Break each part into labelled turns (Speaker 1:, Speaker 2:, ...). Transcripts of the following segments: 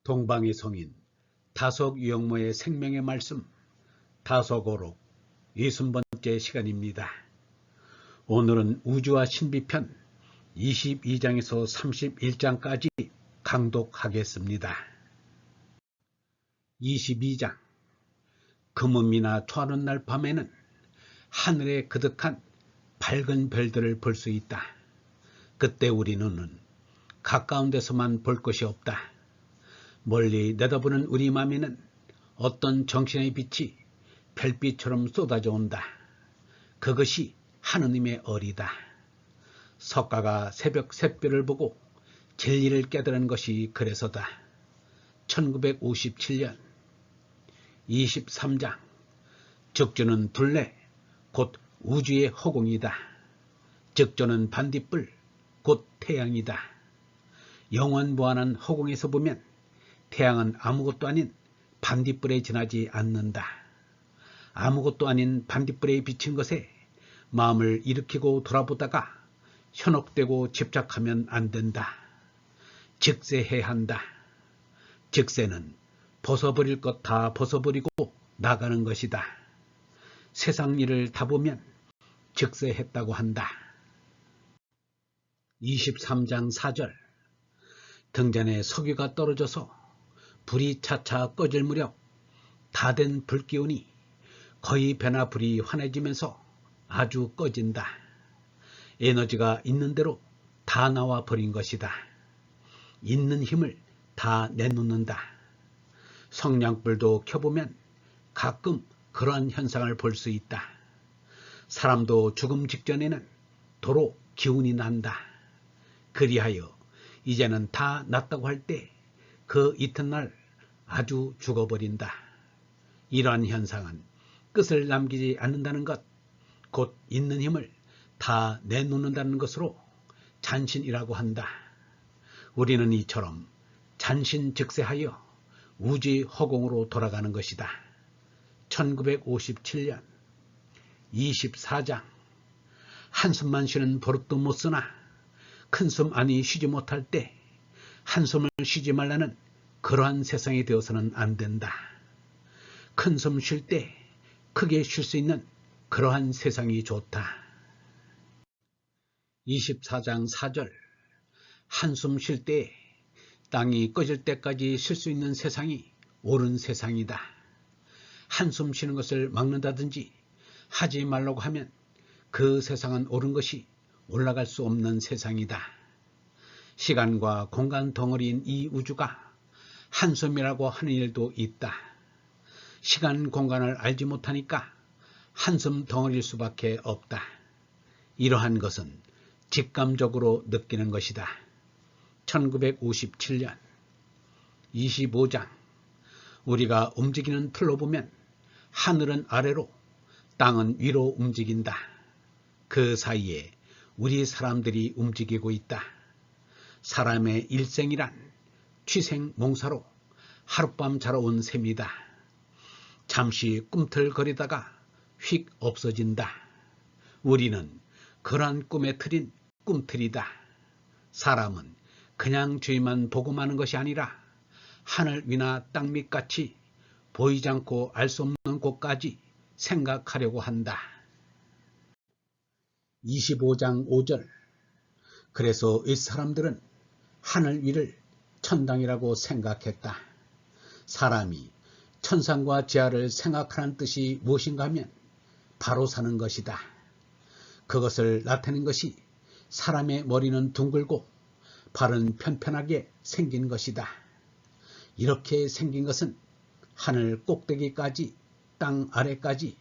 Speaker 1: 동방의 성인 다속유영모의 생명의 말씀 다속어록 60번째 시간입니다. 오늘은 우주와 신비편 22장에서 31장까지 강독하겠습니다. 22장 금음이나 토하는 날 밤에는 하늘에 그득한 밝은 별들을 볼 수 있다. 그때 우리 눈은 가까운 데서만 볼 것이 없다. 멀리 내다보는 우리 맘에는 어떤 정신의 빛이 별빛처럼 쏟아져 온다. 그것이 하느님의 어리다. 석가가 새벽 샛별을 보고 진리를 깨달은 것이 그래서다. 1957년 23장 적조는 둘레 곧 우주의 허공이다. 적조는 반딧불 곧 태양이다. 영원무한한 허공에서 보면 태양은 아무것도 아닌 반딧불에 지나지 않는다. 아무것도 아닌 반딧불에 비친 것에 마음을 일으키고 돌아보다가 현혹되고 집착하면 안 된다. 즉세해야 한다. 즉세는 벗어버릴 것 다 벗어버리고 나가는 것이다. 세상 일을 다 보면 즉세했다고 한다. 23장 4절 등잔에 석유가 떨어져서 불이 차차 꺼질 무렵 다 된 불기운이 거의 배나 불이 환해지면서 아주 꺼진다. 에너지가 있는 대로 다 나와 버린 것이다. 있는 힘을 다 내놓는다. 성냥불도 켜보면 가끔 그러한 현상을 볼 수 있다. 사람도 죽음 직전에는 도로 기운이 난다. 그리하여 이제는 다 낫다고 할 때 그 이튿날 아주 죽어버린다. 이러한 현상은 끝을 남기지 않는다는 것, 곧 있는 힘을 다 내놓는다는 것으로 잔신이라고 한다. 우리는 이처럼 잔신즉세하여 우주의 허공으로 돌아가는 것이다. 1957년 24장 한숨만 쉬는 버릇도 못 쓰나 큰숨 안이 쉬지 못할 때 한숨을 쉬지 말라는 그러한 세상이 되어서는 안 된다. 큰숨 쉴 때 크게 쉴 수 있는 그러한 세상이 좋다. 24장 4절 한숨 쉴 때 땅이 꺼질 때까지 쉴 수 있는 세상이 옳은 세상이다. 한숨 쉬는 것을 막는다든지 하지 말라고 하면 그 세상은 옳은 것이 올라갈 수 없는 세상이다. 시간과 공간 덩어리인 이 우주가 한숨이라고 하는 일도 있다. 시간 공간을 알지 못하니까 한숨 덩어리일 수밖에 없다. 이러한 것은 직감적으로 느끼는 것이다. 1957년 25장 우리가 움직이는 틀로 보면 하늘은 아래로 땅은 위로 움직인다. 그 사이에 우리 사람들이 움직이고 있다. 사람의 일생이란 취생몽사로 하룻밤 자러 온 셈이다. 잠시 꿈틀거리다가 휙 없어진다. 우리는 그러한 꿈의 틀인 꿈틀이다. 사람은 그냥 주위만 보고 마는 것이 아니라 하늘 위나 땅 밑같이 보이지 않고 알 수 없는 곳까지 생각하려고 한다. 25장 5절 그래서 이 사람들은 하늘 위를 천당이라고 생각했다. 사람이 천상과 지하를 생각하는 뜻이 무엇인가 하면 바로 사는 것이다. 그것을 나타낸 것이 사람의 머리는 둥글고 발은 편편하게 생긴 것이다. 이렇게 생긴 것은 하늘 꼭대기까지 땅 아래까지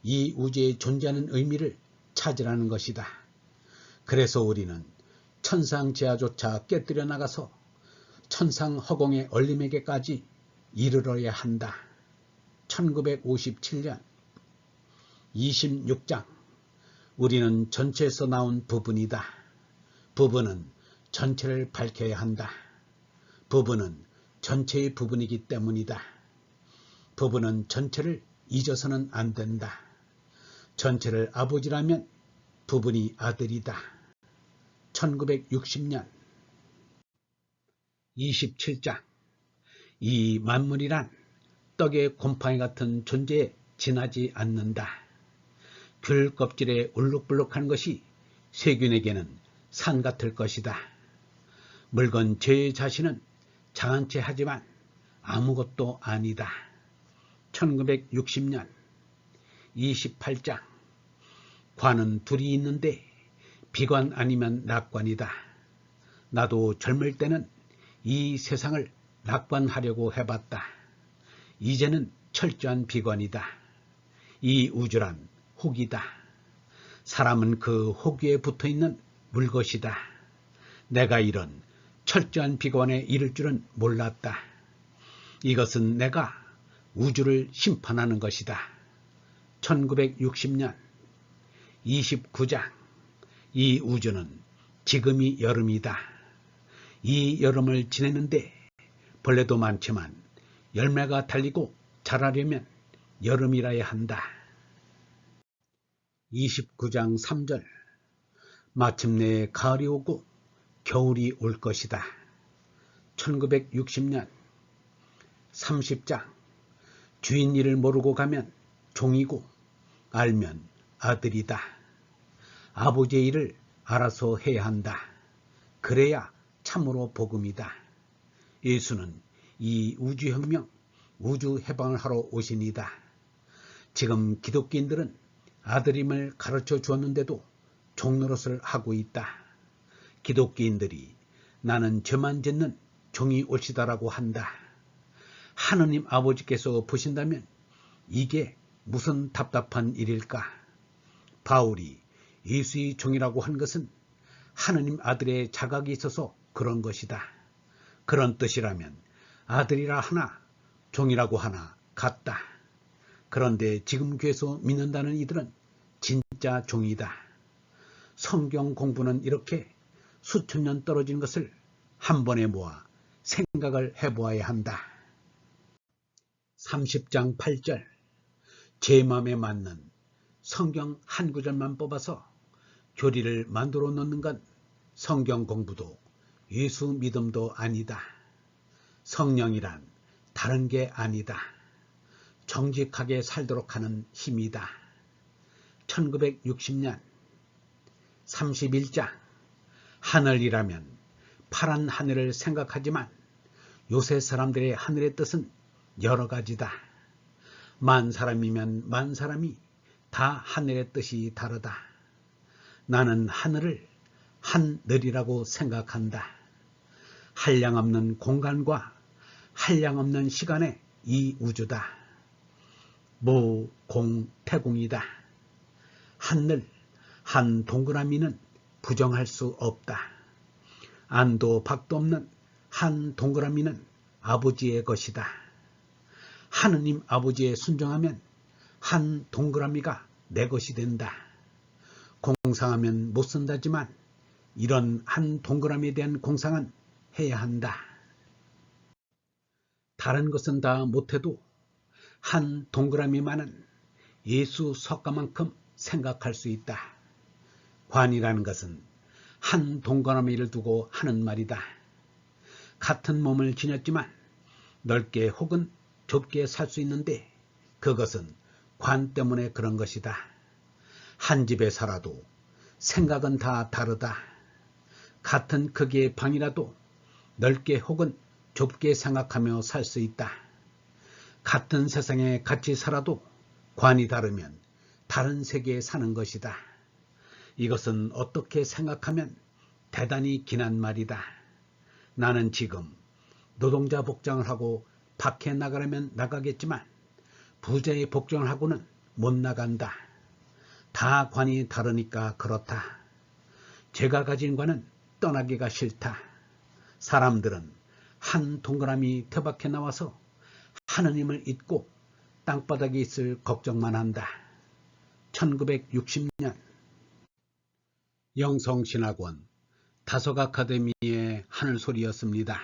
Speaker 1: 이 우주에 존재하는 의미를 찾으라는 것이다. 그래서 우리는 천상 지하조차 깨뜨려 나가서 천상 허공의 얼림에게까지 이르러야 한다. 1957년 26장 우리는 전체에서 나온 부분이다. 부분은 전체를 밝혀야 한다. 부분은 전체의 부분이기 때문이다. 부분은 전체를 잊어서는 안 된다. 전체를 아버지라면 부분이 아들이다. 1960년 27장 이 만물이란 떡의 곰팡이 같은 존재에 지나지 않는다. 귤 껍질에 울룩불룩한 것이 세균에게는 산 같을 것이다. 물건 제 자신은 장한 채 하지만 아무것도 아니다. 1960년 28장. 관은 둘이 있는데 비관 아니면 낙관이다. 나도 젊을 때는 이 세상을 낙관하려고 해봤다. 이제는 철저한 비관이다. 이 우주란 혹이다. 사람은 그 혹 위에 붙어있는 물것이다. 내가 이런 철저한 비관에 이를 줄은 몰랐다. 이것은 내가 우주를 심판하는 것이다. 1960년 29장. 이 우주는 지금이 여름이다. 이 여름을 지내는데 벌레도 많지만 열매가 달리고 자라려면 여름이라야 한다. 29장 3절. 마침내 가을이 오고 겨울이 올 것이다. 1960년 30장. 주인 일을 모르고 가면 종이고 알면 아들이다. 아버지의 일을 알아서 해야 한다. 그래야 참으로 복음이다. 예수는 이 우주혁명, 우주해방을 하러 오시니다. 지금 기독교인들은 아들임을 가르쳐 주었는데도 종노릇을 하고 있다. 기독교인들이 나는 죄만 짓는 종이 옳시다라고 한다. 하느님 아버지께서 보신다면 이게 무슨 답답한 일일까? 바울이 예수의 종이라고 한 것은 하느님 아들의 자각이 있어서 그런 것이다. 그런 뜻이라면 아들이라 하나 종이라고 하나 같다. 그런데 지금 교회에서 믿는다는 이들은 진짜 종이다. 성경 공부는 이렇게 수천 년 떨어진 것을 한 번에 모아 생각을 해보아야 한다. 30장 8절. 제 마음에 맞는 성경 한 구절만 뽑아서 교리를 만들어 놓는 건 성경 공부도 예수 믿음도 아니다. 성령이란 다른 게 아니다. 정직하게 살도록 하는 힘이다. 1960년 31장. 하늘이라면 파란 하늘을 생각하지만 요새 사람들의 하늘의 뜻은 여러 가지다. 만 사람이면 만 사람이 다 하늘의 뜻이 다르다. 나는 하늘을 한늘이라고 생각한다. 한량없는 공간과 한량없는 시간의 이 우주다. 무공태공이다. 한늘, 한 동그라미는 부정할 수 없다. 안도 밖도 없는 한 동그라미는 아버지의 것이다. 하느님 아버지에 순종하면 한 동그라미가 내 것이 된다. 공상하면 못 쓴다지만 이런 한 동그라미에 대한 공상은 해야 한다. 다른 것은 다 못해도 한 동그라미만은 예수 석가만큼 생각할 수 있다. 관이라는 것은 한 동그라미를 두고 하는 말이다. 같은 몸을 지녔지만 넓게 혹은 좁게 살 수 있는데 그것은 관 때문에 그런 것이다. 한 집에 살아도 생각은 다 다르다. 같은 크기의 방이라도 넓게 혹은 좁게 생각하며 살 수 있다. 같은 세상에 같이 살아도 관이 다르면 다른 세계에 사는 것이다. 이것은 어떻게 생각하면 대단히 긴한 말이다. 나는 지금 노동자 복장을 하고 밖에 나가려면 나가겠지만 부자의 복장을 하고는 못 나간다. 다 관이 다르니까 그렇다. 제가 가진 관은 떠나기가 싫다. 사람들은 한 동그라미 터 밖에 나와서 하느님을 잊고 땅바닥에 있을 걱정만 한다. 1960년 영성신학원 다속 아카데미의 하늘소리였습니다.